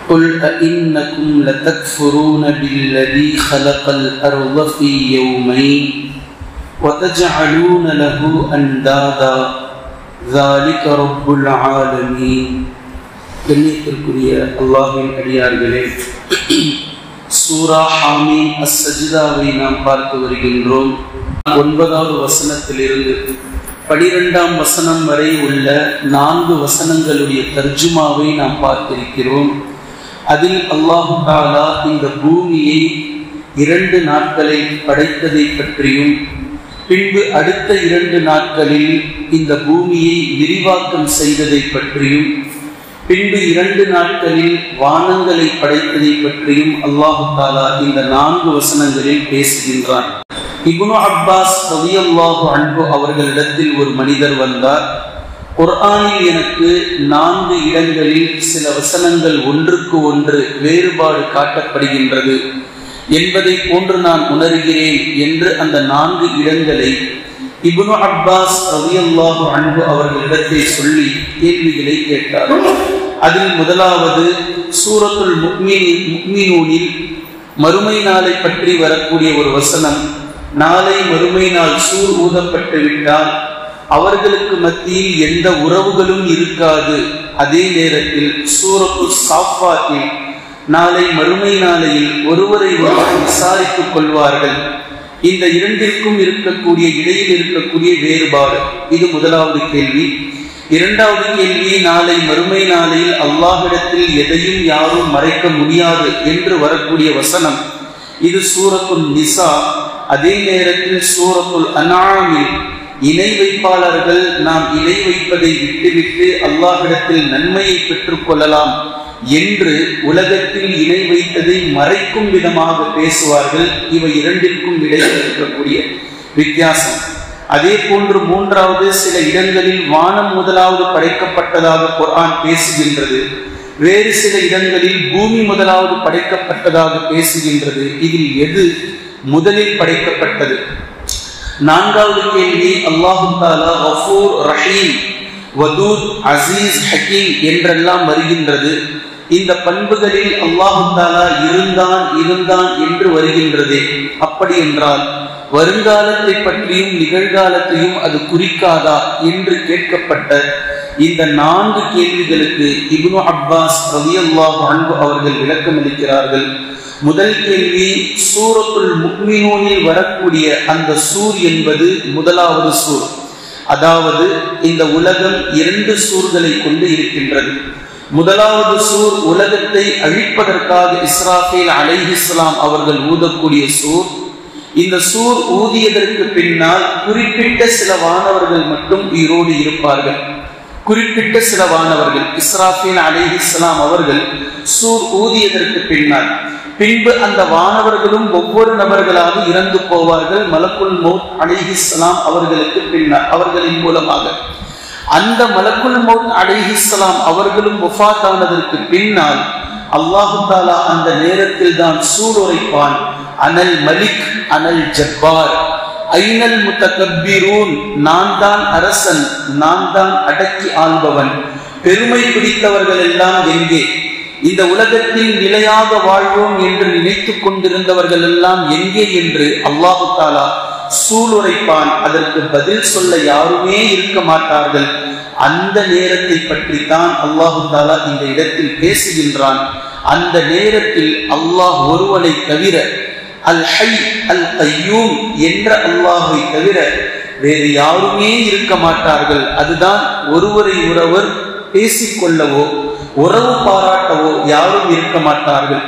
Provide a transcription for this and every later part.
قل أئنكم لتكفرون بالذي خلق الأرض في يومين وتجعلون له أندادا ذلك رب العالمين. கண்ணியத்திற்குரிய அல்லாஹ்வின் அடியார்களே, சூரா ஹாமீம் அஸ்-சஜ்தாவை நாம் பார்த்து வருகின்றோம். 9வது வசனத்திலிருந்து 12ஆம் வசனம் வரை உள்ள 4 வசனங்களுடைய தர்ஜுமாவை நாம் பார்த்திருக்கிறோம். அதில் அல்லாஹ் தஆலா இந்த பூமியை 2 நாட்களை படைத்ததை பற்றியும், பின்பு அடுத்த 2 நாட்களில் இந்த பூமியை விரிவாக்கம் செய்ததை பற்றியும், பின்பு 2 நாட்களில் வானங்களை படைத்ததை பற்றியும் அல்லாஹ் தஆலா இந்த 4 வசனங்களில் பேசுகின்றான். இப்னு அப்பாஸ் ரலியல்லாஹு அன்ஹு அவர்களிடத்தில் ஒரு மனிதர் வந்தார். குர்ஆனில் எனக்கு 4 இடங்களில் சில வசனங்கள் ஒன்றுக்கு ஒன்று வேறுபாடு காட்டப்படுகின்றது என்பதை போன்று நான் உணர்கிறேன் என்று அந்த 4 இடங்களை இப்னு அப்பாஸ் ரலியல்லாஹு அன்ஹு அவர்களிடத்தில் சொல்லி கேள்விகளை கேட்டார். அதில் முதலாவது சூரத்துல் முஃமினூனில் மறுமை நாளை பற்றி வரக்கூடிய ஒரு வசனம். நாளை மறுமை நாள் சூர் ஊதப்பட்டு விட்டால் அவர்களுக்கு மத்தியில் எந்த உறவுகளும் இருக்காது. அதே நேரத்தில் சூரத்துல் சாஃபாத்தில் நாளை மறுமை நாளையில் ஒருவரை ஒருவர் விசாரித்துக் கொள்வார்கள். இந்த 2ற்கும் இருக்கக்கூடிய இடையில் இருக்கக்கூடிய வேறுபாடு, இது முதலாவது கேள்வி. 2வது கேள்வி, நாளை மறுமை நாளையில் அல்லாஹ்விடத்தில் எதையும் யாரும் மறைக்க முடியாது என்று வரக்கூடிய வசனம். இது சூரத்துல் நிசா. அதே நேரத்தில் சூரத்துல் அன்ஆமில் இணை வைப்பாளர்கள் நாம் இணை வைப்பதை விட்டுவிட்டு அல்லாஹ்விடத்தில் நன்மையை பெற்றுக் கொள்ளலாம் என்று உலகத்தில் இணை வைத்ததை மறைக்கும் விதமாக பேசுவார்கள். இவை 2ற்கும் இடையில் இருக்கக்கூடிய வித்தியாசம். அதே போன்று 3வது சில இடங்களில் வானம் முதலாவது படைக்கப்பட்டதாக குர்ஆன் பேசுகின்றது. வேறு சில இடங்களில் பூமி முதலாவது படைக்கப்பட்டதாக பேசுகின்றது. இதில் எது முதலில் படைக்கப்பட்டது? 4வது கேள்வி, அல்லாஹ் தஆலா கஃபூர் ரஹீம் வதூத் அசீஸ் ஹக்கீம் என்றெல்லாம் வருகின்றது. இந்த பண்புகளில் அல்லாஹ் தஆலா இருந்தான் என்று வருகின்றது. அப்படி என்றால் வருங்காலத்தை பற்றியும் நிகழ்காலத்தையும் அது குறிக்காதா என்று கேட்கப்பட்ட இந்த 4 கேள்விகளுக்கு இப்னு அப்பாஸ் ரலியல்லாஹு அன்ஹு அவர்கள் விளக்கம் அளிக்கிறார்கள். முதல் கேள்வி, சூரத்துல் முஃமினூனில் வரக்கூடிய அந்த சூர் என்பது முதலாவது சூர். அதாவது இந்த உலகம் 2 சூர்களை கொண்டு இருக்கின்றது. முதலாவது சூர் உலகத்தை அழிப்பதற்காக இஸ்ராஃபீல் அலைஹிஸ்ஸலாம் அவர்கள் ஊதக்கூடிய சூர். இந்த சூர் ஊதியதற்கு பின்னால் குறிப்பிட்ட சில வானவர்கள் மட்டும் உயிரோடு இருப்பார்கள். குறிப்பிட்ட சில வானவர்கள், இஸ்ராஃபீல் அலைஹிஸ்ஸலாம் அவர்கள் சூர் ஊதியதற்கு பின்பு அந்த வானவர்களும் ஒவ்வொரு நபர்களாக இறந்து போவார்கள். மலக்குல் மௌத் அலைஹிஸ்ஸலாம் அவர்களுக்கு பின்னால் அவர்களின் மூலமாக அந்த மலக்குல் மௌத் அலைஹிஸ்ஸலாம் அவர்களும் வஃபாத் ஆனதற்கு பின்னால் அல்லாஹ் தஆலா அந்த நேரத்தில் தான் சூர் உரைப்பான், அனல் மலிக் அனல் ஜப்பார் ஐனல் முத்தகப்பிரூன், நான் தான் அரசன், நான் தான் அடக்கி ஆள்பவன், பெருமை பிடித்தவர்கள் எல்லாம் எங்கே? இந்த உலகத்தில் நிலையாக வாழ்வோம் என்று நினைத்துக் கொண்டிருந்தவர்கள் எல்லாம் எங்கே என்று அல்லாஹ் தஆலா சூளுரைப்பான். அதற்கு பதில் சொல்ல யாருமே இருக்க மாட்டார்கள். அந்த நேரத்தை பற்றி தான் அல்லாஹ் தஆலா இந்த இடத்தில் பேசுகின்றான். அந்த நேரத்தில் அல்லாஹ் ஒருவனை தவிர, அல் ஹை அல் கய்யூம் என்ற அல்லாஹை தவிர வேறு யாருமே இருக்க மாட்டார்கள். அதுதான் ஒருவரை ஒருவர் பேசிக்கொள்ளவோ உறவு பாராட்டவோ யாரும் இருக்க மாட்டார்கள்.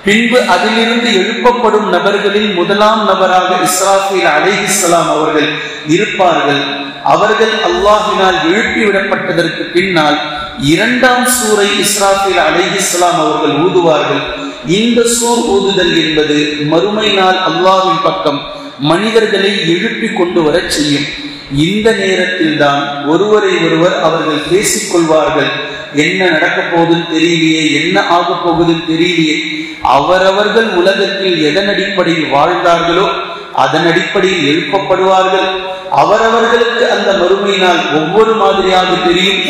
பின்பு அதிலிருந்து எழுப்பப்படும் நபர்களில் முதலாம் நபராக இஸ்ராஃபீல் அலைஹிஸ்ஸலாம் அவர்கள் இருப்பார்கள். அவர்கள் அல்லாஹ்வினால் எழுப்பிவிடப்பட்டதற்கு பின்னால் 2ஆம் சூரை இஸ்ராஃபீல் அலைஹிஸ்ஸலாம் அவர்கள் ஊதுவார்கள். இந்த சூர் ஊதுதல் என்பது மறுமை நாள் அல்லாஹ்வின் பக்கம் மனிதர்களை எழுப்பி கொண்டு வர செய்யும். இந்த நேரத்தில் தான் ஒருவரை ஒருவர் அவர்கள் பேசிக்கொள்வார்கள். என்ன நடக்க போகுதுன்னு தெரியலையே, என்ன ஆக போகுதுன்னு தெரியலையே. அவரவர்கள் உலகத்தில் எதன் அடிப்படையில் வாழ்ந்தார்களோ அதன் அடிப்படையில் எழுப்பப்படுவார்கள். அவரவர்களுக்கு அந்த மறுமை நாள் ஒவ்வொரு மாதிரியாக தெரியும்.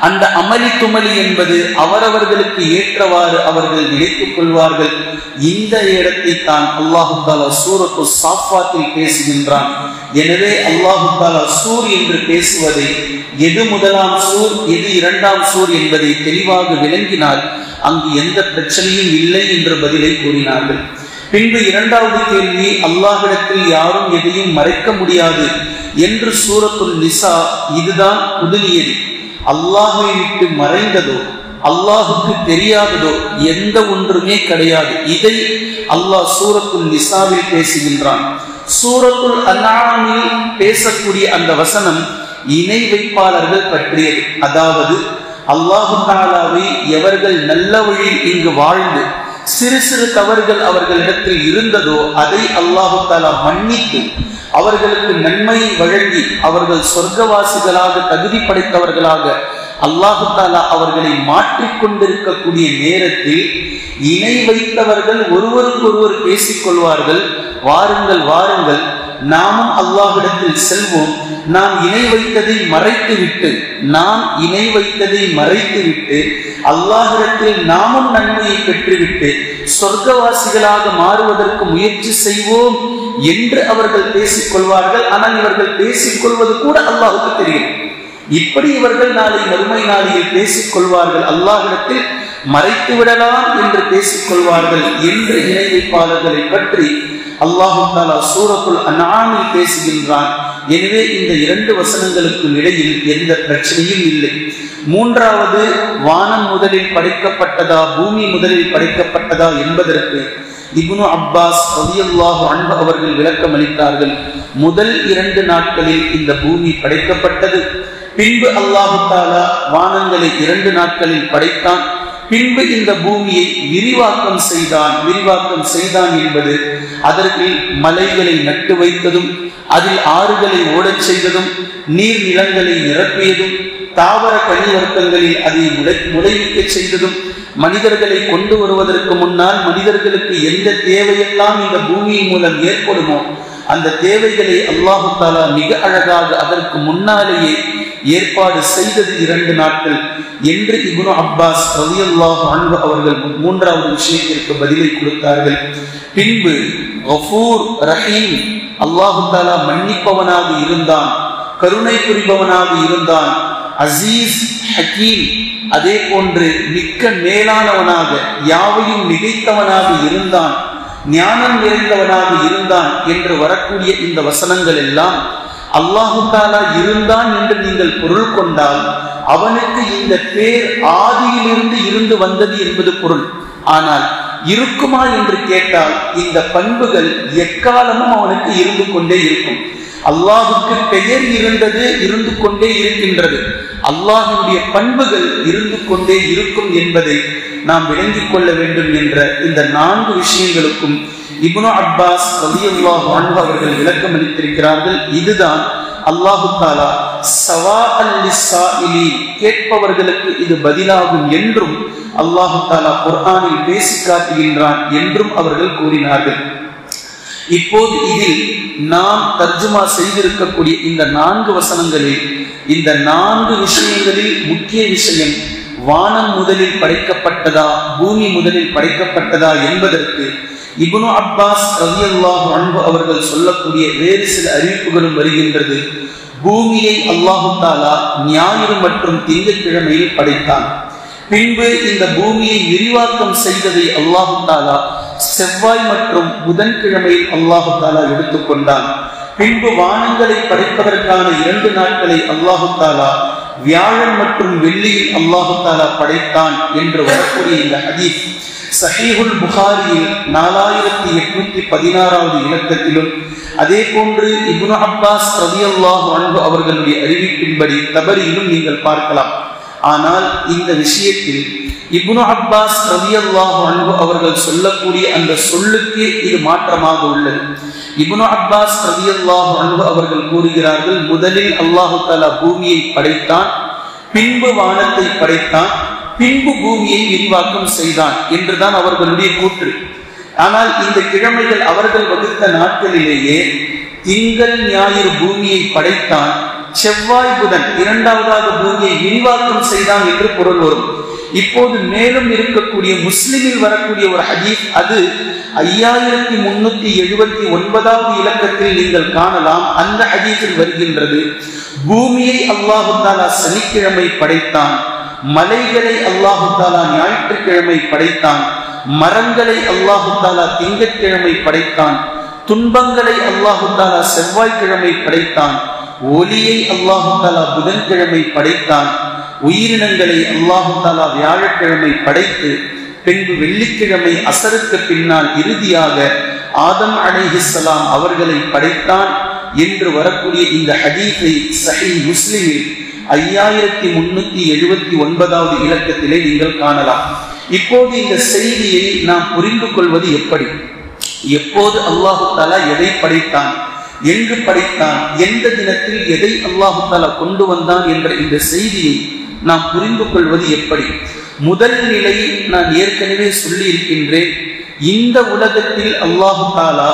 அந்த அமளி துமளி என்பது அவரவர்களுக்கு ஏற்றவாறு அவர்கள் நினைத்துக் கொள்வார்கள். இந்த இடத்தை தான் அல்லாஹு தஆலா சூரத்து சாஃபாத்தில் பேசுகின்றான். எனவே அல்லாஹு தஆலா சூர் என்று பேசுவதை எது முதலாம் சூர் எது இரண்டாம் சூர் என்பதை தெளிவாக விளங்கினால் அங்கு எந்த பிரச்சனையும் இல்லை என்ற பதிலை கூறினார்கள். பின்பு இரண்டாவது கேள்வி, அல்லாஹ்விடத்தில் யாரும் எதையும் மறைக்க முடியாது என்று சூரத்துல் நிசா இதுதான் புதுநியதி. அல்லாஹ்வை விட்டு மறைந்ததோ அல்லாஹுக்கு தெரியாததோ எந்த ஒன்றுமே கிடையாது. இதை அல்லாஹ் சூரத்துல் நிசாவில் பேசுகின்றான். சூரத்துல் அன்ஆமில் பேசக்கூடிய அந்த வசனம் இணை வைப்பாளர்கள் பற்றியது. அதாவது அல்லாஹு தஆலாவை எவர்கள் நல்ல வழியில் இங்கு வாழ்ந்து சிறு சிறு தவறுகள் அவர்களிடத்தில் இருந்ததோ அதை அல்லாஹு தஆலா மன்னித்து அவர்களுக்கு நன்மையை வழங்கி அவர்கள் சொர்க்கவாசிகளாக தகுதி படைத்தவர்களாக அல்லாஹு தஆலா அவர்களை மாற்றிக்கொண்டிருக்கக்கூடிய நேரத்தில் இணை வைத்தவர்கள் ஒருவருக்கொருவர் பேசிக்கொள்வார்கள், வாருங்கள் வாருங்கள் நாமும் அல்லாஹ்விடத்தில் செல்வோம், நாம் இணை வைத்ததை மறைத்துவிட்டு அல்லாஹ்விடத்தில் நாமும் நன்மையை பெற்றுவிட்டு சொர்க்கவாசிகளாக மாறுவதற்கு முயற்சி செய்வோம் என்று அவர்கள் பேசிக்கொள்வார்கள். ஆனால் இவர்கள் பேசிக்கொள்வது கூட அல்லாஹுக்கு தெரியும். இப்படி இவர்கள் நாளை மறுமை நாளில் பேசிக்கொள்வார்கள், அல்லாஹ்விடத்தில் மறைத்து விடலாம் என்று பேசிக்கொள்வார்கள் என்று இணை வைப்பாளர்களை பற்றி அல்லாஹு தஆலா சூரத்துல் அன்ஆமில் பேசுகின்றான். எனவே இந்த இரண்டு வசனங்களுக்கு இடையில் எந்த பிரச்சனையும் இல்லை. மூன்றாவது, வானம் முதலில் படைக்கப்பட்டதா பூமி முதலில் படைக்கப்பட்டதா என்பதற்கு இப்னு அப்பாஸ் ரலியல்லாஹு அன்ஹு அவர்கள் விளக்கம் அளித்தார்கள். முதல் 2 நாட்களில் இந்த பூமி படைக்கப்பட்டது. பின்பு அல்லாஹு தஆலா வானங்களை 2 நாட்களில் படைத்தான். பின்பு இந்த பூமியை விரிவாக்கம் செய்தான் என்பது அதற்கு மலைகளை நட்டு வைத்ததும் அதில் ஆறுகளை ஓடச் செய்ததும் நீர் நிலங்களை நிரப்பியதும் தாவர கனிவர்க்கங்களில் அதை முளைவிக்க செய்ததும் மனிதர்களை கொண்டு வருவதற்கு முன்னால் மனிதர்களுக்கு எந்த தேவையெல்லாம் இந்த பூமியின் மூலம் ஏற்படுமோ அந்த தேவைகளை அல்லாஹு தஆலா மிக அழகாக அதற்கு முன்னாலேயே ஏற்பாடு செய்தது 2 நாட்கள் என்று இப்னு அப்பாஸ் ரலியல்லாஹு அன்ஹு அவர்கள் மூன்றாவது விஷயத்திற்கு பதிலை கொடுத்தார்கள். பின்பு கஃபூர் ரஹீம், அல்லாஹு தஆலா மன்னிப்பவனாக இருந்தான், கருணை புரிபவனாக இருந்தான். அசீஸ் ஹக்கீம், அதே போன்று மிக்க மேலானவனாக யாவையும் மிகைத்தவனாக இருந்தான், ஞானம் நிறைந்தவனாக இருந்தான் என்று வரக்கூடிய இந்த வசனங்கள் எல்லாம் அல்லாஹு தஆலா இருந்தான் என்று நீங்கள் பொருள் கொண்டால் அவனுக்கு இந்த பேர் ஆதியிலிருந்து இருந்து வந்தது என்பது பொருள். ஆனால் இருக்குமா என்று கேட்டால் இந்த பண்புகள் எக்காலமும் அவனுக்கு இருந்து கொண்டே இருக்கும். அல்லாஹுக்கு பெயர் இருந்து கொண்டே இருக்கின்றது, அல்லாஹுடைய பண்புகள் இருந்து கொண்டே இருக்கும் என்பதை நாம் விளங்கிக் கொள்ள வேண்டும் என்ற இந்த 4 விஷயங்களுக்கும் இப்னு அப்பாஸ் ரலியல்லாஹு அன்ஹு அவர்கள் விளக்கம் அளித்திருக்கிறார்கள். இதுதான் அல்லாஹு தஆலா ஸவாஅல் லிஸ்ஸாயிலீன், கேட்பவர்களுக்கு இது பதிலாகும் என்றும் அல்லாஹு தஆலா குர்ஆனில் பேசி காட்டுகின்றான் என்றும் அவர்கள் கூறினார்கள். இப்போது இதில் நாம் தர்ஜுமா செய்திருக்கக்கூடிய இந்த 4 வசனங்களில் இந்த 4 விஷயங்களில் முக்கிய விஷயம் வானம் முதலில் படைக்கப்பட்டதா பூமி முதலில் படைக்கப்பட்டதா என்பதற்கு இப்னு அப்பாஸ் ரலியல்லாஹு அன்ஹு அவர்கள் சொல்லக்கூடிய வேறு சில அறிவிப்புகளும் வருகின்றது. பூமியை அல்லாஹு தஆலா ஞாயிறு மற்றும் திங்கட்கிழமையில் படைத்தான். பின்பு இந்த பூமியை விரிவாக்கம் செய்ததை அல்லாஹு தஆலா செவ்வாய் மற்றும் புதன்கிழமையில் அல்லாஹு தஆலா எடுத்துக்கொண்டான். பின்பு வானங்களை படைப்பதற்கான 2 நாட்களை அல்லாஹு தஆலா வியாழன் மற்றும் வெள்ளியில் அல்லாஹு தஆலா படைத்தான் என்று வரக்கூடிய இந்த ஹதீஸ் சஹீஹுல் புகாரியில் 4816வது இலக்கத்திலும் அதே போன்று இப்னு அப்பாஸ் ரலியல்லாஹு அன்ஹு அவர்களுடைய அறிவிப்பின்படி தபரியிலும் நீங்கள் பார்க்கலாம். ஆனால் இந்த விஷயத்தில் இப்னு அப்பாஸ் ரலியல்லாஹு அன்ஹு அவர்கள் சொல்லக்கூடிய அந்த சொல்லுக்கு இது மாற்றமாக உள்ளது. இப்னு அப்பாஸ் ரலியல்லாஹு அன்ஹு அவர்கள் கூறுகிறார்கள், முதலில் அல்லாஹு தஆலா பூமியை படைத்தான், பின்பு வானத்தை படைத்தான், பின்பு பூமியை விரிவாக்கம் செய்தான் என்றுதான் அவர்களுடைய கூற்று. ஆனால் இந்த கிழமைகள் அவர்கள் வகுத்த நாட்களிலேயே திங்கள் ஞாயிறு பூமியை படைத்தான், செவ்வாய் புதன் இரண்டாவதாக பூமியை விரிவாக்கம் செய்தான் என்று பொருள் வரும். இப்போது மேலும் இருக்கக்கூடிய முஸ்லிமில் வரக்கூடிய ஒரு ஹதீஸ், அது 5379வது இலக்கத்தில் நீங்கள் காணலாம். அந்த ஹதீஸில் வருகின்றது, பூமியை அல்லாஹு தஆலா சனிக்கிழமை படைத்தான், மலைகளை அல்லாஹு தஆலா ஞாயிற்றுக்கிழமை படைத்தான், மரங்களை அல்லாஹு தஆலா திங்கட்கிழமை படைத்தான், துன்பங்களை அல்லாஹு தஆலா செவ்வாய்க்கிழமை படைத்தான், ஒளியை அல்லாஹு தஆலா புதன்கிழமை படைத்தான், உயிரினங்களை அல்லாஹு தஆலா வியாழக்கிழமை படைத்து பின்பு வெள்ளிக்கிழமை அசருக்கு பின்னால் இறுதியாக ஆதம் அலைஹிஸ்ஸலாம் அவர்களை படைத்தான் என்று வரக்கூடிய இந்த ஹதீஸை சஹீஹ் முஸ்லிமில் 5379வது இலக்கத்திலே நீங்கள் காணலாம். இப்போது இந்த செய்தியை நாம் புரிந்து கொள்வது எப்படி? எப்போது அல்லாஹு தஆலா எதை படைத்தான், எங்கு படைத்தான், எந்த தினத்தில் எதை அல்லாஹு தஆலா கொண்டு வந்தான் என்ற இந்த செய்தியை நாம் புரிந்து கொள்வது எப்படி? முதல் நிலை நான் ஏற்கனவே சொல்லி இருக்கின்றேன். இந்த உலகத்தில் அல்லாஹு தஆலா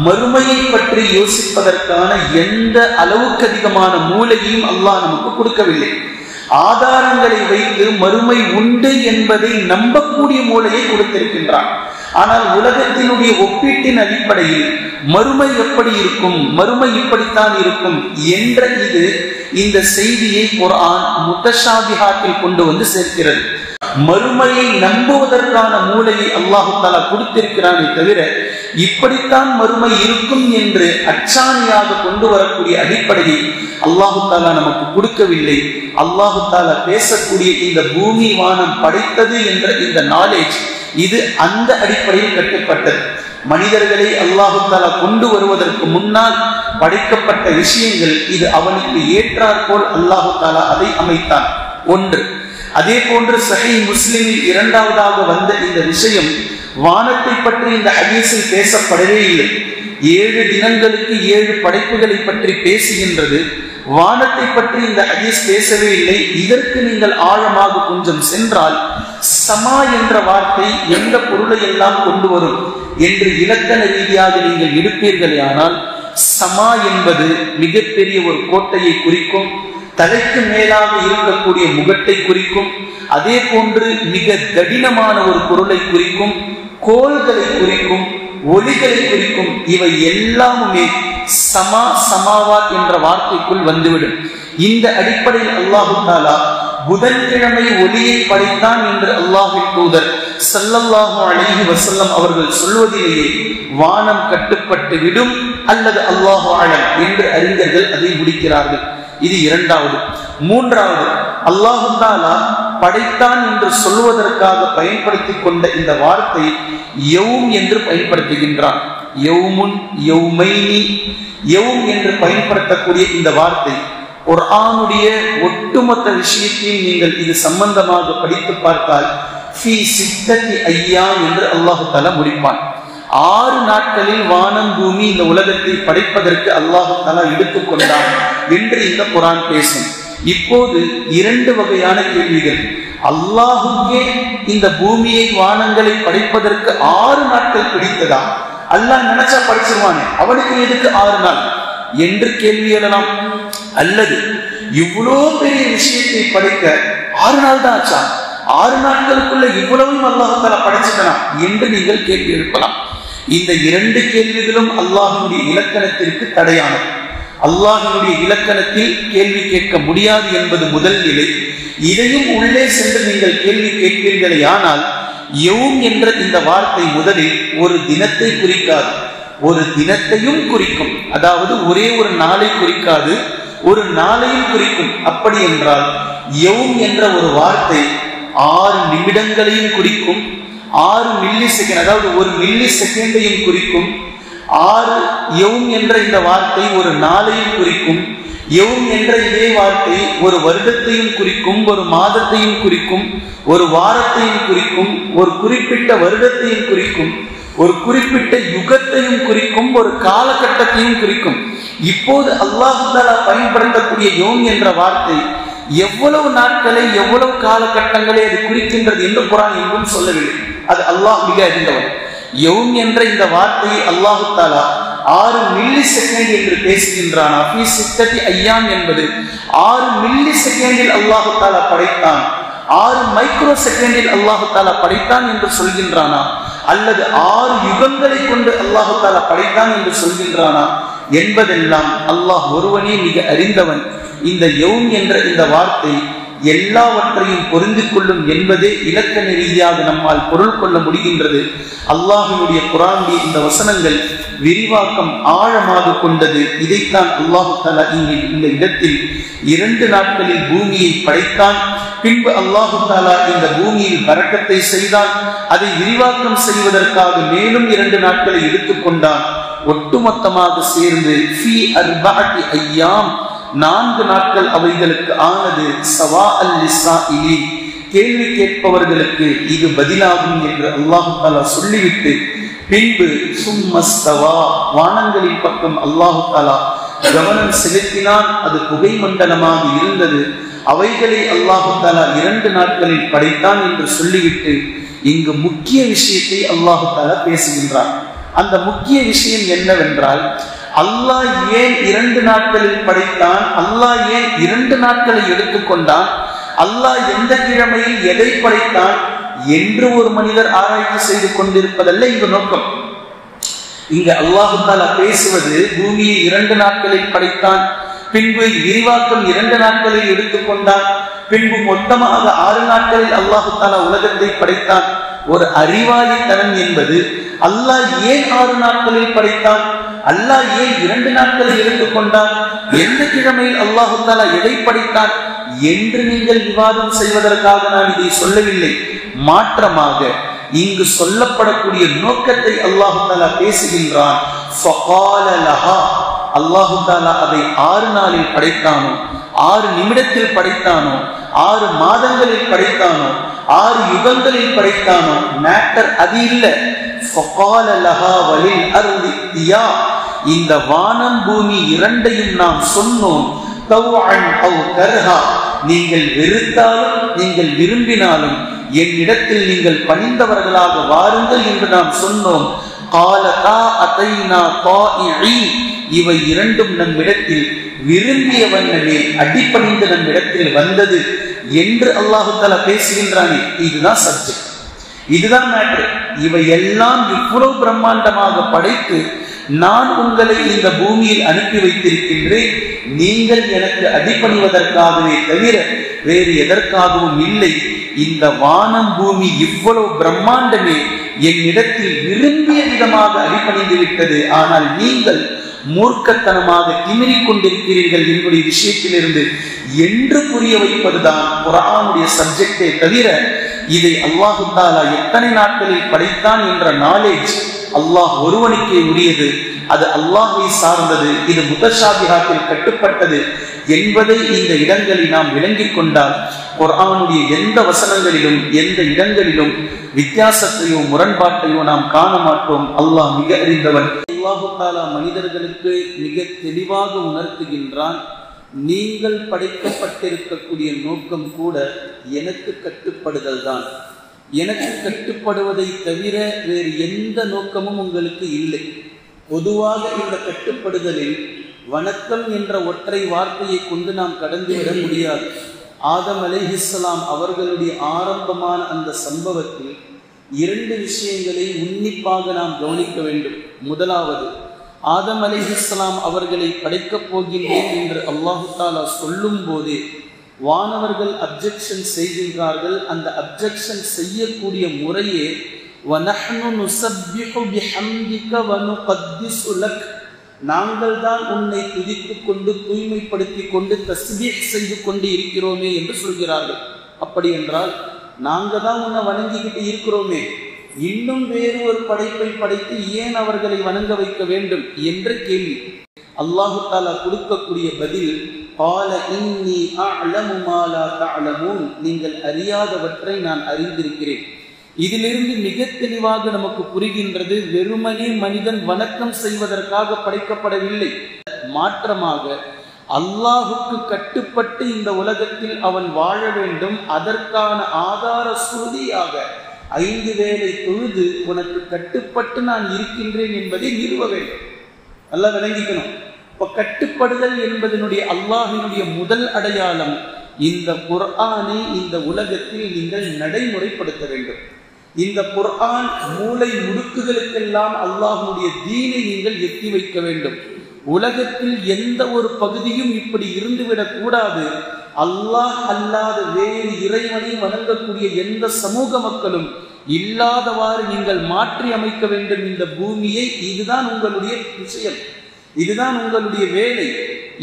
மறுமையை பற்றி யோசிப்பதற்கான எந்த அளவுக்கு அதிகமான மூளையையும் அல்லாஹ் நமக்கு கொடுக்கவில்லை. ஆதாரங்களை வைத்து மறுமை உண்டு என்பதை நம்பக்கூடிய மூளையை கொடுத்திருக்கின்றான். ஆனால் உலகத்தினுடைய ஒப்பீட்டின் அடிப்படையில் மறுமை எப்படி இருக்கும், மறுமை இப்படித்தான் இருக்கும் என்ற இந்த செய்தியை குர்ஆன் முத்தஷாபிஹாத்தில் கொண்டு வந்து சேர்க்கிறது. மறுமையை நம்புவதற்கான மூளையை அல்லாஹு தஆலா கொடுத்திருக்கிறானே தவிர இப்படித்தான் மறுமை இருக்கும் என்று அச்சாணியாக கொண்டு வரக்கூடிய அடிப்படையை அல்லாஹு தஆலா நமக்கு கொடுக்கவில்லை. அல்லாஹு தஆலா பேசக்கூடிய இந்த பூமி வானம் படைத்தது என்ற இந்த நாலேஜ், இது அந்த அடிப்படையில் கட்டப்பட்டது. மனிதர்களை அல்லாஹு தஆலா கொண்டு வருவதற்கு முன்னால் படைக்கப்பட்ட விஷயங்கள், இது அவனுக்கு ஏற்றாற்போல் அல்லாஹு தஆலா அதை அமைத்தான். ஒன்று. அதே போன்று சஹீஹ் முஸ்லிமில் இரண்டாவதாக வந்த இந்த விஷயம், வானத்தை பற்றி இந்த ஹதீஸில் பேசப்படவே இல்லை. 7 தினங்களுக்கு 7 படைப்புகளை பற்றி பேசுகின்றது. வானத்தை பற்றி இந்த ஹதீஸ் பேசவே இல்லை. இதற்கு நீங்கள் ஆழமாக கொஞ்சம் சென்றால், சமா என்ற வார்த்தை எந்த பொருளை எல்லாம் கொண்டு வரும் என்று இலக்கண ரீதியாக நீங்கள் எடுப்பீர்களே, ஆனால் சமா என்பது மிகப்பெரிய ஒரு கோட்டையை குறிக்கும், தலைக்கு மேலாக இருக்கக்கூடிய முகட்டை குறிக்கும், அதே போன்று மிக கடினமான ஒரு பொருளை குறிக்கும், கோள்களை குறிக்கும், ஒளிகளை குறிக்கும். இவை எல்லாமுமே சமா சமாவாத் என்ற வார்த்தைக்குள் வந்துவிடும். இந்த அடிப்படையில் அல்லாஹு தஆலா புதன்கிழமை ஒளியை படைத்தான் என்று அல்லாஹ்வின் தூதர் ஸல்லல்லாஹு அலைஹி வஸல்லம் அவர்கள் சொல்வதிலேயே வானம் கட்டுப்பட்டு விடும் அல்லது அல்லாஹு அலம் என்று அறிஞர்கள் அதை முடிக்கிறார்கள். இது இரண்டாவது. மூன்றாவது, அல்லாஹு தஆலா படைத்தான் என்று சொல்வதற்காக பயன்படுத்திக் கொண்ட இந்த வார்த்தை யௌம் என்று பயன்படுத்துகின்றான். யௌமுன் யௌமைனி, யௌம் என்று பயன்படுத்தக்கூடிய இந்த வார்த்தை குர்ஆனுடைய ஒட்டுமொத்த விஷயத்தையும் நீங்கள் இது சம்பந்தமாக படித்து பார்த்தால் ஃபீ சித்தத்தி அய்யாம் என்று அல்லாஹு தஆலா முடிப்பான். 6 நாட்களில் வானம் பூமி இந்த உலகத்தை படைப்பதற்கு அல்லாஹு தஆலா எடுத்துக்கொண்டான் என்று இந்த குர்ஆன் பேசும். இப்போது 2 வகையான கேள்விகள். அல்லாஹுக்கே இந்த பூமியை வானங்களை படைப்பதற்கு 6 நாட்கள் பிடித்ததா? அல்லாஹ் நினைச்சா படிச்சிருவானே, அவனுக்கு எதுக்கு 6 நாள் என்று கேள்வி எழலாம். அல்லது இவ்வளோ பெரிய விஷயத்தை படைக்க 6 நாள் தான் ஆச்சா, 6 நாட்களுக்குள்ள இவ்வளவும் அல்லாஹ் தஆலா படைச்சிட்டான் என்று நீங்கள் கேள்வி எழுப்பலாம். இந்த 2 கேள்விகளும் அல்லாஹ்வுடைய இலக்கணத்திற்கு தடையானது. அல்லாஹ்வுடைய இலக்கணத்தில் கேள்வி கேட்க முடியாது என்பது முதல் நிலை. இதையும் உள்ளே சென்று நீங்கள் கேள்வி கேட்பீர்களே, ஆனால் யௌம் என்ற இந்த வார்த்தை முதலில் ஒரு தினத்தை குறிக்காது, ஒரு தினத்தையும் குறிக்கும். அதாவது ஒரே ஒரு நாளை குறிக்காது, ஒரு நாளையும் குறிக்கும். அப்படி என்றால் யௌம் என்ற ஒரு வார்த்தை 6 நிமிடங்களையும் குறிக்கும், 6 மில்லி செகண்ட், அதாவது 1 மில்லி செகண்டையும் குறிக்கும். 6 யௌம் என்ற இந்த வார்த்தை ஒரு நாளையும் குறிக்கும். யௌம் என்ற இதே வார்த்தை ஒரு வருடத்தையும் குறிக்கும், ஒரு மாதத்தையும் குறிக்கும், ஒரு வாரத்தையும் குறிக்கும், ஒரு குறிப்பிட்ட வருடத்தையும் குறிக்கும், ஒரு குறிப்பிட்ட யுகத்தையும் குறிக்கும், ஒரு காலகட்டத்தையும் குறிக்கும். இப்போது அல்லாஹ் தஆலா பயன்படுத்தக்கூடிய யௌம் என்ற வார்த்தை எவ்வளவு நாட்களை, எவ்வளவு காலகட்டங்களை அது குறிக்கின்றது என்று குர்ஆன் எங்கும் சொல்லவில்லை. அது அல்லாஹ் மிக அறிந்தவன். யௌம் என்ற இந்த வார்த்தையை அல்லாஹ் தஆலா 6 மில்லி செகண்ட் என்று பேசுகின்றான். ஃபீ சித்தத்தி ஐயாம் என்பது 6 மில்லி செகண்டில் அல்லாஹு தஆலா படைத்தான், 6 மைக்ரோ செகண்டில் அல்லாஹு தஆலா படைத்தான் என்று சொல்கின்றானா, அல்லது 6 யுகங்களை கொண்டு அல்லாஹு தஆலா படைத்தான் என்று சொல்கின்றானா என்பதெல்லாம் அல்லாஹ் ஒருவனே மிக அறிந்தவன். இந்த யௌம் என்ற இந்த வார்த்தை எல்லாவற்றையும் பொருந்திக் கொள்ளும் என்பதே இலக்கண ரீதியாக நம்மால் பொருள் கொள்ள முடிகின்றது. அல்லாஹ்வுடைய குர்ஆனுடைய இந்த வசனங்கள் விரிவாக்கம் ஆழமாக கொண்டது. இதைத்தான் அல்லாஹ் தஆலா இந்த இடத்தில் 2 நாட்களில் பூமியை படைத்தான். பின்பு அல்லாஹ் தஆலா இந்த பூமியில் பரக்கத்தை செய்தான். அதை விரிவாக்கம் செய்வதற்காக மேலும் 2 நாட்களை எடுத்துக்கொண்டான். ஒட்டுமொத்தமாக சேர்ந்து ஃபீ அர்பஅத்தி ஐயாம் 4 நாட்கள் அவைகளுக்கு ஆனது. சவாஅல் லிஸ்ஸாயிலின் கேள்வி கேட்பவர்களுக்கு இது பதிலாகும் என்று அல்லாஹ் தஆலா சொல்லிவிட்டு பின்பு சும்மஸ்தவா வானங்களின் பக்கம் அல்லாஹ் தஆலா கவனம் செலுத்தினான். அது புகை மண்டலமாக இருந்தது. அவைகளை அல்லாஹ் தஆலா 2 நாட்களில் படைத்தான் என்று சொல்லிவிட்டு இங்கு முக்கிய விஷயத்தை அல்லாஹ் தஆலா பேசுகின்றான். அந்த முக்கிய விஷயம் என்னவென்றால், அல்லாஹ் ஏன் 2 நாட்களில் படைத்தான், அல்லாஹ் ஏன் 2 நாட்களை எடுத்துக்கொண்டான், அல்லாஹ் எந்த கிழமையில் எதை படைத்தான் என்று ஒரு மனிதர் ஆராய்ச்சி செய்து கொண்டிருப்பதல்ல இங்கு நோக்கம். இங்கு அல்லாஹ் தஆலா பேசுவது பூமியை 2 நாட்களில் படைத்தான், பின்பு விரிவாக்கம் 2 நாட்களில் எடுத்துக்கொண்டான், பின்பு மொத்தமாக 6 நாட்களில் அல்லாஹ் தஆலா உலகத்தை படைத்தான். ஒரு அறிவாளித்தனம் என்பது அல்லாஹ் ஏன் 6 நாட்களில் படைத்தான், அல்லாஹ் ஏன் 2 நாட்களை எடுத்துக்கொண்டான், எந்த கிழமையில் அல்லாஹ் தஆலா எதை படைத்தான் என்று நீங்கள் விவாதம் செய்வதற்காக நான் இதை சொல்லவில்லை. மாற்றமாக இங்கு சொல்லப்படக்கூடிய நோக்கத்தை அல்லாஹ் தஆலா பேசுகின்றான். ஃபகால லஹா அல்லாஹ் தஆலா அதை 6 நாளில் படைத்தானோ, 6 நிமிடத்தில் படைத்தானோ, 6 மாதங்களில் படைத்தானோ, 6 யுகங்களில் படைத்தானோ, மேட்டர் அது இல்லை. ஃபகால லஹா வலில் அர்தி தியா இந்த வானம் பூமி இரண்டையும் நாம் சொன்னோம். தவ்அன் அவ் கர்ஹா நீங்கள் வெறுத்தாலும் நீங்கள் விரும்பினாலும் என்னிடத்தில் நீங்கள் பணிந்தவர்களாக வாருங்கள் என்று நாம் சொன்னோம். காலதா அதைனா தாஇஇன் இவை இரண்டும் நம்மிடத்தில் விரும்பிய வண்ணமே அடிபணிந்து நம்மிடத்தில் வந்தது என்று அல்லாஹ் தஆலா பேசுகின்றானே, இதுதான் சப்ஜெக்ட், இதுதான் மேட்டர். இவை எல்லாம் இவ்வளவு பிரம்மாண்டமாக படைத்து நான் உங்களை இந்த பூமியில் அனுப்பி வைத்திருக்கின்றேன், நீங்கள் எனக்கு அடிபணிவதற்காகவே தவிர வேறு எதற்காகவும் இல்லை. இந்த வானம் பூமி இவ்வளவு பிரம்மாண்டமே என்னிடத்தில் விரும்பிய விதமாக அடிபணிந்து விட்டது. ஆனால் நீங்கள் மூர்க்கத்தனமாக திமிரிக் கொண்டிருக்கிறீர்கள் என்னுடைய விஷயத்திலிருந்து என்று புரிய வைப்பதுதான் குர்ஆனுடைய சப்ஜெக்டே தவிர இதை அல்லாஹ் தஆலா எத்தனை நாட்களில் படைத்தான் என்ற நாலேஜ் அல்லாஹ் ஒருவனுக்கே உரியது. அது அல்லாஹ்வை சார்ந்தது. இது முத்தஷாபிஹாத்தில் கட்டுப்பட்டது என்பதை இந்த இடங்களில் நாம் விளங்கிக் கொண்டால் குர்ஆனுடைய எந்த வசனங்களிலும் எந்த இடங்களிலும் வித்தியாசத்தையோ முரண்பாட்டையோ நாம் காண மாட்டோம். அல்லாஹ் மிக அறிந்தவன். அல்லாஹ் தஆலா மனிதர்களுக்கு மிக தெளிவாக உணர்த்துகின்றான், நீங்கள் படைக்கப்பட்டிருக்கக்கூடிய நோக்கம் கூட எனக்கு கட்டுப்படுதல் தான். எனக்கு கட்டுப்படுவதை தவிர வேறு எந்த நோக்கமும் உங்களுக்கு இல்லை. பொதுவாக இந்த கட்டுப்படுதலில் வணக்கம் என்ற ஒற்றை வார்த்தையை கொண்டு நாம் கடந்துவிட முடியாது. ஆதம் அலைஹிஸ்ஸலாம் அவர்களுடைய ஆரம்பமான அந்த சம்பவத்தில் 2 விஷயங்களை உன்னிப்பாக நாம் கவனிக்க வேண்டும். முதலாவது, ஆதம் அலைஹிஸ்ஸலாம் அவர்களை படைக்கப் போகின்றேன் என்று அல்லாஹ் தஆலா சொல்லும் போதே வானவர்கள் அப்ஜெக்ஷன் செய்கின்றார்கள். அந்த அப்ஜெக்ஷன் செய்யக்கூடிய முறையே வநஹ்னு நுஸப்பிஹு பிஹம்திக வனுகத்திஸு லக் நாங்கள் தான் உன்னை துதித்துக் கொண்டு தூய்மைப்படுத்திக் கொண்டு தஸ்பீஹ் செய்து கொண்டு இருக்கிறோமே என்று சொல்கிறார்கள். அப்படி என்றால் நாங்கள் தான் உன்னை வணங்கிக்கிட்டு இருக்கிறோமே, இன்னும் வேறு ஒரு படைப்பை படைத்து ஏன் அவர்களை வணங்க வைக்க வேண்டும் என்ற கேள்வி. அல்லாஹ் தஆலா கொடுக்கக்கூடிய பதில் قال إني أعلم ما لا تعلمون நீங்கள் அறியாதவற்றை நான் அறிந்திருக்கிறேன். இதிலிருந்து மிக தெளிவாக நமக்கு புரிகின்றது, வெறுமனே மனிதன் வணக்கம் செய்வதற்காக படைக்கப்படவில்லை. மாற்றமாக அல்லாஹுக்கு கட்டுப்பட்டு இந்த உலகத்தில் அவன் வாழ வேண்டும். அதற்கான ஆதார சுருதியாக 5 வேளை தொழுது உனக்கு கட்டுப்பட்டு நான் இருக்கின்றேன் என்பதை நிறுவ வேண்டும். நல்லா விளங்கிக்கணும். இப்ப கட்டுப்படுதல் என்பதனுடைய அல்லாஹினுடைய முதல் அடையாளம், இந்த குர்ஆனை இந்த உலகத்தில் நீங்கள் நடைமுறைப்படுத்த வேண்டும். இந்த குர்ஆன் மூளை முடுக்குகளுக்கெல்லாம் அல்லாஹ்வுடைய தீனை நீங்கள் எத்தி வைக்க வேண்டும். உலகத்தில் எந்த ஒரு பகுதியும் இப்படி இருந்துவிடக் கூடாது. அல்லாஹ் அல்லாத வேறு இறைவனை வணங்கக்கூடிய எந்த சமூக மக்களும் இல்லாதவாறு நீங்கள் மாற்றி அமைக்க வேண்டும் இந்த பூமியை. இதுதான் உங்களுடைய விஷயம், இதுதான் உங்களுடைய வேலை.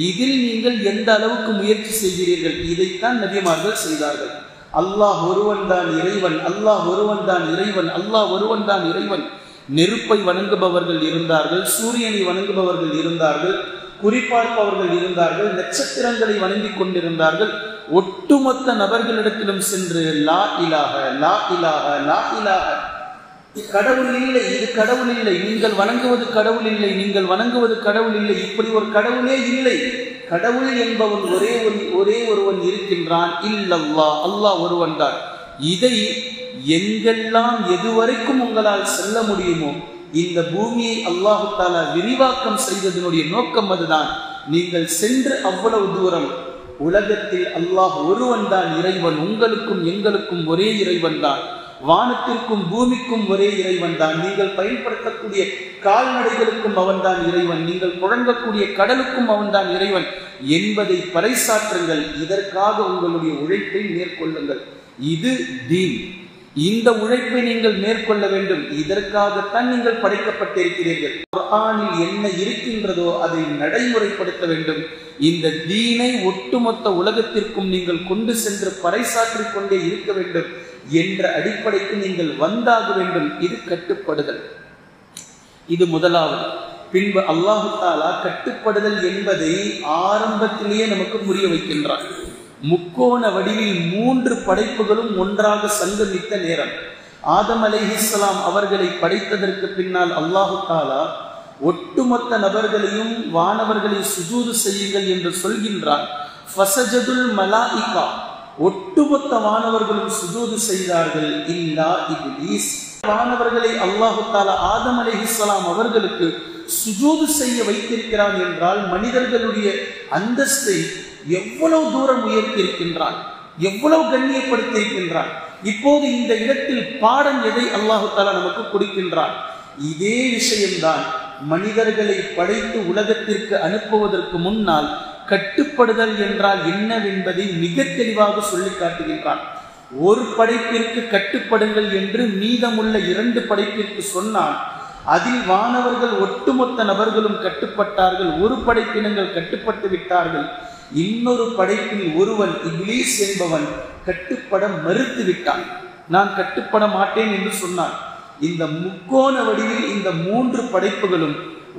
இதில் நீங்கள் எந்த அளவுக்கு முயற்சி செய்கிறீர்கள், இதைத்தான் நபிமார்கள் செய்தார்கள். அல்லாஹ் ஒருவன் தான் இறைவன், அல்லாஹ் ஒருவன் தான் இறைவன், அல்லாஹ் ஒருவன் தான் இறைவன். நெருப்பை வணங்குபவர்கள் இருந்தார்கள், சூரியனை வணங்குபவர்கள் இருந்தார்கள், குறிப்பார்ப்பவர்கள் இருந்தார்கள், நட்சத்திரங்களை வணங்கி கொண்டிருந்தார்கள். ஒட்டுமொத்த நபர்களிடத்திலும் சென்று லா இலாஹ லா இலாஹ லா இலாஹ, கடவுள் இல்லை, இது கடவுள் இல்லை, நீங்கள் வணங்குவது கடவுள் இல்லை, நீங்கள் வணங்குவது கடவுள் இல்லை, இப்படி ஒரு கடவுளே இல்லை. கடவுள் என்பவன் ஒரே ஒருவன் இருக்கின்றான், இல்லல்லாஹ், அல்லாஹ் ஒருவன் தான். இதை எங்கெல்லாம் எதுவரைக்கும் உங்களால் செல்ல முடியுமோ இந்த பூமியை அல்லாஹு தஆலா விரிவாக்கம் செய்ததனுடைய நோக்கம் அதுதான். நீங்கள் சென்று அவ்வளவு தூரம் உலகத்தில் அல்லாஹ் ஒருவன் தான் இறைவன், உங்களுக்கும் எங்களுக்கும் ஒரே இறைவன் தான், வானத்திற்கும் பூமிக்கும் ஒரே இறைவன் தான், நீங்கள் பயன்படுத்தக்கூடிய கால்நடைகளுக்கும் அவன் தான் இறைவன், நீங்கள் புழங்கக்கூடிய கடலுக்கும் அவன் தான் இறைவன் என்பதை பறைசாற்றுங்கள். இதற்காக உங்களுடைய உழைப்பை மேற்கொள்ளுங்கள். இது தீன். இந்த உழைப்பை நீங்கள் மேற்கொள்ள வேண்டும். இதற்காகத்தான் நீங்கள் படைக்கப்பட்டிருக்கிறீர்கள். குர்ஆனில் என்ன இருக்கின்றதோ அதை நடைமுறைப்படுத்த வேண்டும். இந்த தீனை ஒட்டுமொத்த உலகத்திற்கும் நீங்கள் கொண்டு சென்று பறைசாற்றிக் கொண்டே இருக்க வேண்டும் என்ற அடிப்படைக்கு நீங்கள் வந்தாக வேண்டும். இது கட்டுப்படுதல். இது முதலாவது. பின்பு அல்லாஹு தஆலா கட்டுப்படுதல் என்பதை ஆரம்பத்திலேயே நமக்கு புரிய வைக்கின்றார். முக்கோண வடிவில் 3 படைப்புகளும் ஒன்றாக சங்கமித்த நேரம், ஆதம் அலைஹிஸ்ஸலாம் அவர்களை படைத்ததற்கு பின்னால் அல்லாஹு தஆலா ஒட்டுமொத்த நபர்களையும் வானவர்களை சுஜூது செய்யுங்கள் என்று சொல்கின்றார். ஃபஸஜதுல் மலாயிகா, ஒட்டுமொத்த வானவர்களும் சுஜூது செய்தார்கள், இல்லா இப்லீஸ். வானவர்களை அல்லாஹு தஆலா ஆதம் அலைஹிஸ்ஸலாம் அவர்களுக்கு சுஜூது செய்ய வைத்திருக்கிறான் என்றால் மனிதர்களுடைய அந்தஸ்தை எவ்வளவு தூரம் உயர்த்தியிருக்கின்றான், எவ்வளவு கண்ணியப்படுத்தியிருக்கின்றான். இப்போது இந்த இடத்தில் பாடம் எதை அல்லாஹு தஆலா நமக்கு கொடுக்கின்றான்? இதே விஷயம்தான் மனிதர்களை படைத்து உலகத்திற்கு அனுப்புவதற்கு முன்னால் கட்டுப்படுதல் என்றால் என்னவென்பதை மிக தெளிவாக சொல்லி காட்டுகின்றான். ஒரு படைப்பிற்கு கட்டுப்படுங்கள் என்று மீதமுள்ள 2 படைப்பிற்கு சொன்னான். அதில் வானவர்கள் ஒட்டுமொத்த நபர்களும் கட்டுப்பட்டார்கள், ஒரு படைப்பினங்கள் கட்டுப்பட்டு விட்டார்கள். இன்னொரு படைப்பில் ஒருவன் இப்லீஸ் என்பவன் கட்டுப்பட மறுத்து விட்டான். நான் கட்டுப்பட மாட்டேன் என்று சொன்னான். இந்த முக்கோண வடிவில் இந்த 3 படைப்புகளும்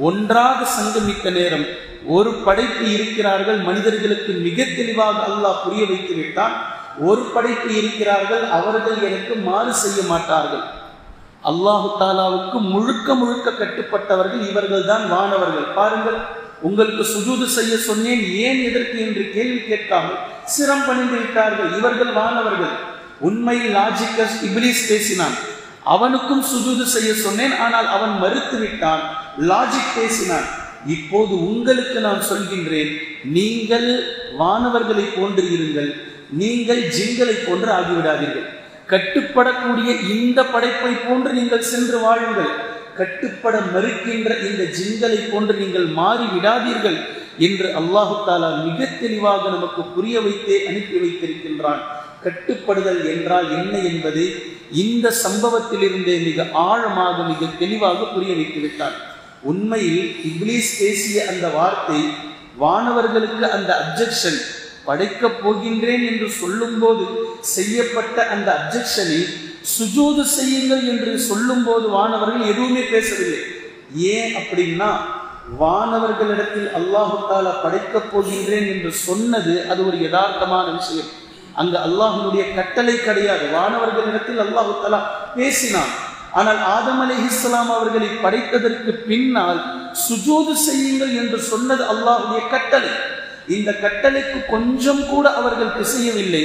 ஒன்றாக சங்கமித்த நேரம் ஒரு படைப்பு இருக்கிறார்கள், மனிதர்களுக்கு மிக தெளிவாக அல்லாஹ் புரிய வைத்து விட்டான். ஒரு படைப்பு இருக்கிறார்கள், அவர்கள் எனக்கு மாறு செய்ய மாட்டார்கள். அல்லாஹு தஆலாவுக்கு முழுக்க முழுக்க கட்டுப்பட்டவர்கள் இவர்கள் தான் வானவர்கள். பாருங்கள், உங்களுக்கு சுஜூது செய்ய சொன்னேன், ஏன் எதற்கு என்று கேள்வி கேட்காமல் சிரம் பணிந்து விட்டார்கள். இவர்கள் வானவர்கள். உண்மையில் லாஜிக்கல் இப்லீஸ் பேசினான், அவனுக்கும் சுஜூது செய்ய சொன்னேன், ஆனால் அவன் மறுத்து விட்டான். லாஜிக் பேசினான். இப்போது உங்களுக்கு நான் சொல்கின்றேன், நீங்கள் வானவர்களை போன்று இருங்கள், நீங்கள் ஜின்களை போன்று ஆகிவிடாதீர்கள். கட்டுப்படக்கூடிய இந்த படைப்பை போன்று நீங்கள் சென்று வாழுங்கள், கட்டுப்பட மறுக்கின்ற இந்த ஜின்களை போன்று நீங்கள் மாறி விடாதீர்கள் என்று அல்லாஹு தஆலா மிக தெளிவாக நமக்கு புரிய வைத்தே அனுப்பி வைத்திருக்கின்றான். கட்டுப்படுதல் என்றால் என்ன என்பதை இந்த சம்பவத்திலிருந்தே மிக ஆழமாக மிக தெளிவாக புரிய வைத்து விட்டார். உண்மையில் இப்லீஸ் பேசிய அந்த வார்த்தை, வானவர்களுக்கு அந்த அப்ஜெக்ஷன், படைக்கப் போகின்றேன் என்று சொல்லும் போது செய்யப்பட்ட அந்த அப்ஜெக்ஷனில் சுஜூது செய்யுங்கள் என்று சொல்லும் போது வானவர்கள் எதுவுமே பேசவில்லை. ஏன் அப்படின்னா, வானவர்களிடத்தில் அல்லாஹு தஆலா படைக்கப் போகின்றேன் என்று சொன்னது அது ஒரு யதார்த்தமான விஷயம். அங்கு அல்லாஹ்வுடைய கட்டளை கிடையாது. வானவர்களிடத்தில் அல்லாஹு தஆலா பேசினான். ஆனால் ஆதம் அலைஹிஸ்ஸலாம் அவர்களை படைத்ததற்கு பின்னால் சுஜூது செய்யுங்கள் என்று சொன்னது அல்லாஹ்வுடைய கட்டளை. இந்த கட்டளைக்கு கொஞ்சம் கூட அவர்கள் பிசையவில்லை.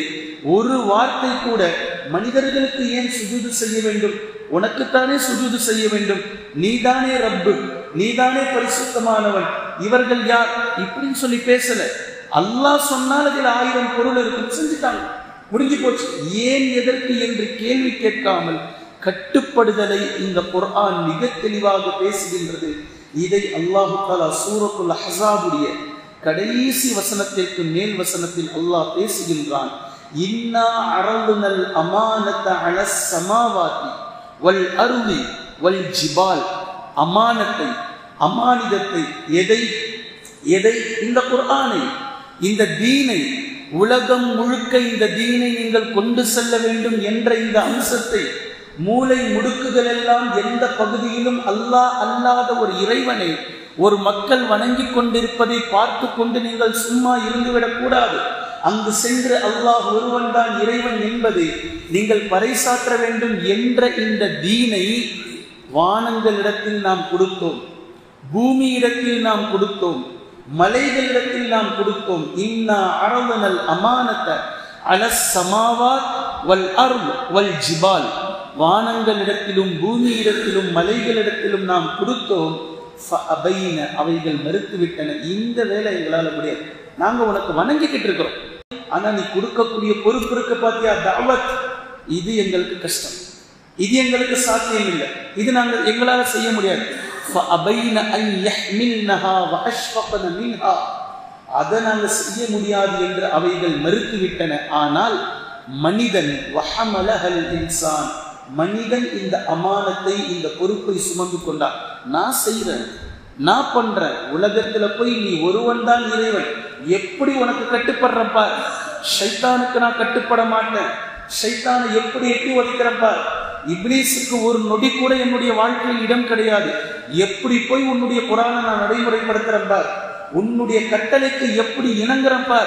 ஒரு வார்த்தை கூட மனிதர்களுக்கு ஏன் சுஜூது செய்ய வேண்டும், உனக்குத்தானே சுஜூது செய்ய வேண்டும், நீதானே ரப்பு, நீதானே பரிசுத்தமானவன், இவர்கள் யார் இப்படின்னு சொல்லி பேசல. அல்லாஹ் சொன்னால் அதில் 1000 பொருள் இருக்கும், செஞ்சுட்டாங்க, முடிஞ்சு போச்சு. ஏன் எதற்கு என்று கேள்வி கேட்காமல் கட்டுப்படுதலை இந்த குர்ஆன் மிக தெளிவாக பேசுகின்றது. இதை அல்லாஹு தஆலா சூரத்துல் அஹ்ஸாபுடைய கடைசி வசனத்திற்கு மேல் வசனத்தில் அல்லாஹ் பேசுகின்றான். இன்னா அரதுனல் அமானத அலஸ் ஸமாவாதி வல் அர்தி வல் ஜிபால். அமானத்தை, அமானிதத்தை, எதை இந்த குர்ஆனை, இந்த தீனை, உலகம் முழுக்க இந்த தீனை நீங்கள் கொண்டு செல்ல வேண்டும் என்ற இந்த அம்சத்தை, மூளை முடுக்குகள் எல்லாம் எந்த பகுதியிலும் அல்லாஹ் அல்லாத ஒரு இறைவனை ஒரு மக்கள் வணங்கி கொண்டிருப்பதை பார்த்து கொண்டு நீங்கள் சும்மா இருந்துவிடக் கூடாது. அங்கு சென்று அல்லாஹ் ஒருவன் தான் இறைவன் என்பதை நீங்கள் பறைசாற்ற வேண்டும் என்ற இந்த தீனை வானங்களிடத்தில் நாம் கொடுத்தோம், பூமியிடத்தில் நாம் கொடுத்தோம், மலைகளிடத்தில் நாம் கொடுத்தோம். இன்னா அரதனல் அமானத அலஸ் ஸமாவாத் வல் அர்த் வல் ஜிபால். வானங்களிடத்திலும் பூமியிடத்திலும் மலைகளிடத்திலும் நாம் கொடுத்தோம். ஃபஅபைன, அவைகள் மறுத்துவிட்டன. இந்த வேலை எங்களால் முடியாது, நாங்க உனக்கு வணங்கிக்கிட்டு இருக்கிறோம், ஆனா நீ கொடுக்கக்கூடிய பொறுப்பு இருக்க பாத்தியா, தஅவத், இது எங்களுக்கு கஷ்டம், இது எங்களுக்கு சாத்தியம் இல்லை, இது நாங்கள் எங்களால் செய்ய முடியாது. ஃபஅபைன அன் யஹ்மில்னஹா வஅஷ்ஃபக்ன மின்ஹா, அதை நாங்கள் செய்ய முடியாது என்று அவைகள் மறுத்துவிட்டன. ஆனால் மனிதன் வஹமலஹல் இன்சான், மனிதன் இந்த அமானத்தை, இந்த பொறுப்பை சுமந்து கொண்டான். நான் செய்றேன், நான் பண்றேன், உலகத்துல போய் நீ ஒருவன் தான் இறைவன், எப்படி உனக்கு கட்டுப்படுறப்பா, ஷைத்தானுக்கு நான் கட்டுப்பட மாட்டேன், ஷைத்தானை எப்படி எட்டி உதைக்கிறப்பா, இப்லீஸுக்கு ஒரு நொடி கூட என்னுடைய வாழ்க்கையில் இடம் கிடையாது, எப்படி போய் உன்னுடைய குர்ஆனை நான் நடைமுறைப்படுத்துறப்பா, உன்னுடைய கட்டளைக்கு எப்படி இணங்குறப்பா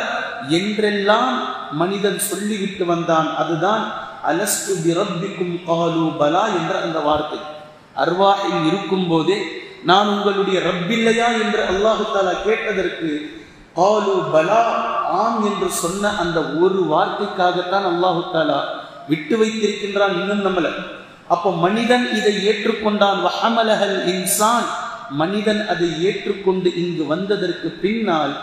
என்றெல்லாம் மனிதன் சொல்லிவிட்டு வந்தான். அதுதான் அலஸ்து பிரப்பிக்கும் காலு பலா என்ற அந்த வார்த்தை. அர்வாஹில் இருக்கும் போதே நான் உங்களுடைய ரப்பில்லையா என்று அல்லாஹு தஆலா கேட்டதற்கு காலு பலா, ஆம் என்று சொன்ன அந்த ஒரு வார்த்தைக்காகத்தான் அல்லாஹு தஆலா விட்டு வைத்திருக்கின்றான், இன்னும் நம்மள. அப்போ மனிதன் இதை ஏற்றுக்கொண்டான். வஹமலஹல் இன்சான், மனிதன் அதை ஏற்றுக்கொண்டு இங்கு வந்ததற்கு பின்னால்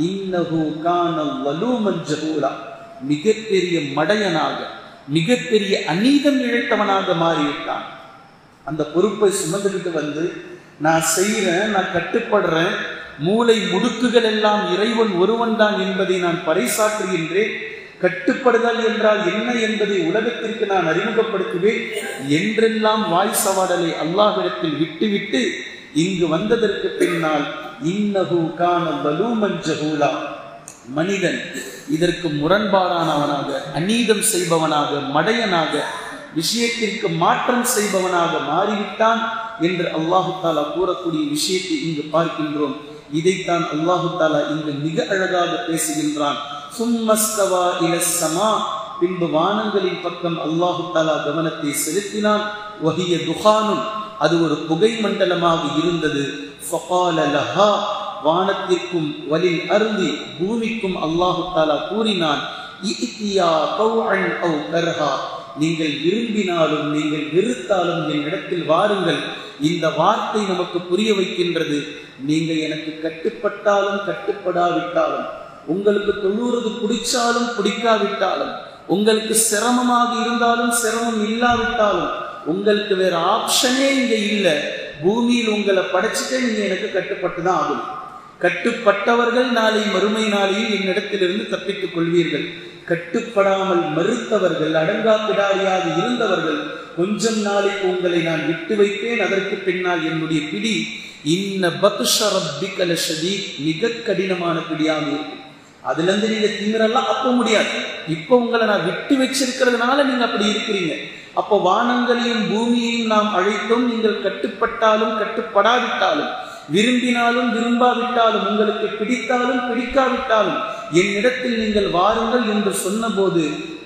இன்னஹு கான வலூமன் ஜஹூலா, மிகப்பெரிய மடையனாக, மிகப்பெரிய அநீதம் இழைத்தவனாக மாறிவிட்டான். அந்த பொறுப்பை சுமந்துக்கிட்டு வந்து நான் செய்கிறேன், நான் கட்டுப்படுறேன், மூளை முடுக்குகள் எல்லாம் இறைவன் ஒருவன் தான் என்பதை நான் பறைசாற்றுகின்றேன், கட்டுப்படுதல் என்றால் என்ன என்பதை உலகத்திற்கு நான் அறிமுகப்படுத்துவேன் என்றெல்லாம் வாய் சவாடலை அல்லாஹ்விடத்தில் விட்டுவிட்டு இங்கு வந்ததற்கு பின்னால் இன்னஹு கான வலூமன் ஜஹூலா, மனிதன் இதற்கு முரண்பாடானவனாக, அநீதம் செய்பவனாக, மடையனாக, விஷயத்திற்கு மாற்றம் செய்பவனாக மாறிவிட்டான் என்று அல்லாஹு தாலா கூறக்கூடிய விஷயத்தை இங்கு பார்க்கின்றோம். இதைத்தான் அல்லாஹு தாலா இங்கு மிக அழகாக பேசுகின்றான். சும்மஸ்தவா இலஸ் ஸமா, பின்பு வானங்களின் பக்கம் அல்லாஹு தாலா கவனத்தை செலுத்தினான். வஹிய துஹானுன், அது ஒரு புகை மண்டலமாக இருந்தது. ஃபகால லஹா, வானத்திற்கும் வலில் அருந்தி பூமிக்கும் அல்லாஹு தாலா கூறினான், இத்தியா தௌஅன் அவ் கர்ஹா, நீங்கள் விரும்பினாலும் நீங்கள் வெறுத்தாலும் என்னிடத்தில் வாருங்கள். இந்த வார்த்தை நமக்கு புரிய வைக்கின்றது, நீங்க எனக்கு கட்டுப்பட்டாலும் கட்டுப்படாவிட்டாலும், உங்களுக்கு தொழுறது பிடிச்சாலும் பிடிக்காவிட்டாலும், உங்களுக்கு சிரமமாக இருந்தாலும் சிரமம் இல்லாவிட்டாலும், உங்களுக்கு வேற ஆப்ஷனே இங்க இல்லை, பூமியில் உங்களை படைச்சிட்டே நீங்க எனக்கு கட்டுப்பட்டு தான் ஆகும். கட்டுப்பட்டவர்கள் நாளை மறுமை நாளையில் என்னிடத்திலிருந்து தப்பித்துக் கொள்வீர்கள். கட்டுப்படாமல் மறுத்தவர்கள், அடங்கா பிடாரியாக இருந்தவர்கள், கொஞ்சம் நாளைக்கு உங்களை நான் விட்டு வைத்தேன், அதற்கு பின்னால் என்னுடைய பிடி இன்ன பத்ஷ ரப்பிக லஷதீத், மிக கடினமான பிடியாக இருக்கும். அதுல இருந்து நீங்க திமிரெல்லாம் அப்ப முடியாது. இப்ப உங்களை நான் விட்டு வச்சிருக்கிறதுனால நீங்க அப்படி இருக்கிறீங்க. அப்போ வானங்களையும் பூமியையும் நாம் அழைத்தோம், நீங்கள் கட்டுப்பட்டாலும் கட்டுப்படாவிட்டாலும், விரும்பினாலும் விரும்பாவிட்டாலும், உங்களுக்கு பிடித்தாலும் பிடிக்காவிட்டாலும் என்னிடத்தில் நீங்கள் வாருங்கள் என்று சொன்னபோது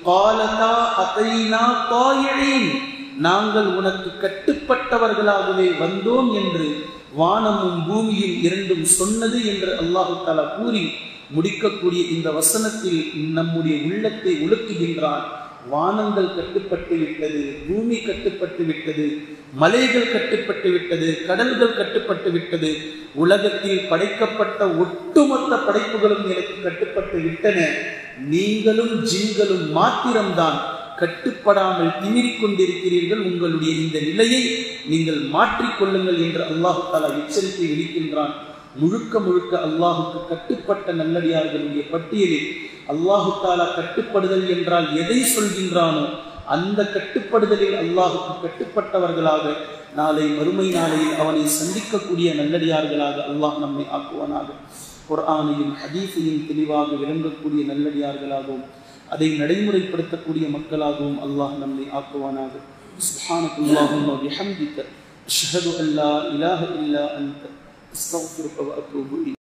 காலதா அதைனா தாயிழீன், நாங்கள் உனக்கு கட்டுப்பட்டவர்களாகவே வந்தோம் என்று வானமும் பூமியும் இரண்டும் சொன்னது என்று அல்லாஹு தஆலா கூறி முடிக்கக்கூடிய இந்த வசனத்தில் நம்முடைய உள்ளத்தை உலுக்குகின்றான். வானங்கள் கட்டுப்பட்டு விட்டது, பூமி கட்டுப்பட்டு விட்டது, மலைகள் கட்டுப்பட்டு விட்டது, கடல்கள் கட்டுப்பட்டு விட்டது, உலகத்தில் படைக்கப்பட்ட ஒட்டுமொத்த படைப்புகளும் எனக்கு கட்டுப்பட்டு விட்டன. நீங்களும் ஜின்களும் மாத்திரம்தான் கட்டுப்படாமல் திமிரிக் கொண்டிருக்கிறீர்கள். உங்களுடைய இந்த நிலையை நீங்கள் மாற்றிக்கொள்ளுங்கள் என்று அல்லாஹு தஆலா எச்சரிக்கை விடுக்கின்றான். முழுக்க முழுக்க அல்லாஹுக்கு கட்டுப்பட்ட நல்லடியார்களுடைய பட்டியலில் அல்லாஹு தஆலா கட்டுப்படுதல் என்றால் எதை சொல்கின்றானோ அந்த கட்டுப்படுதலில் அல்லாஹுக்கு கட்டுப்பட்டவர்களாக நாளை மறுமை நாளையில் அவனை சந்திக்கக்கூடிய நல்லடியார்களாக அல்லாஹ் நம்மை ஆக்குவானாக. குர்ஆனையும் ஹதீஸையும் தெளிவாக விளங்கக்கூடிய நல்லடியார்களாகவும் அதை நடைமுறைப்படுத்தக்கூடிய மக்களாகவும் அல்லாஹ் நம்மை ஆக்குவானாக. சுப்ஹானல்லாஹும்ம வ பிஹம்திக அஷ்ஹது அன் லா இலாஹ இல்லா அன்த அஸ்தக்ஃபிருக வ அத்தூபு இலைக்.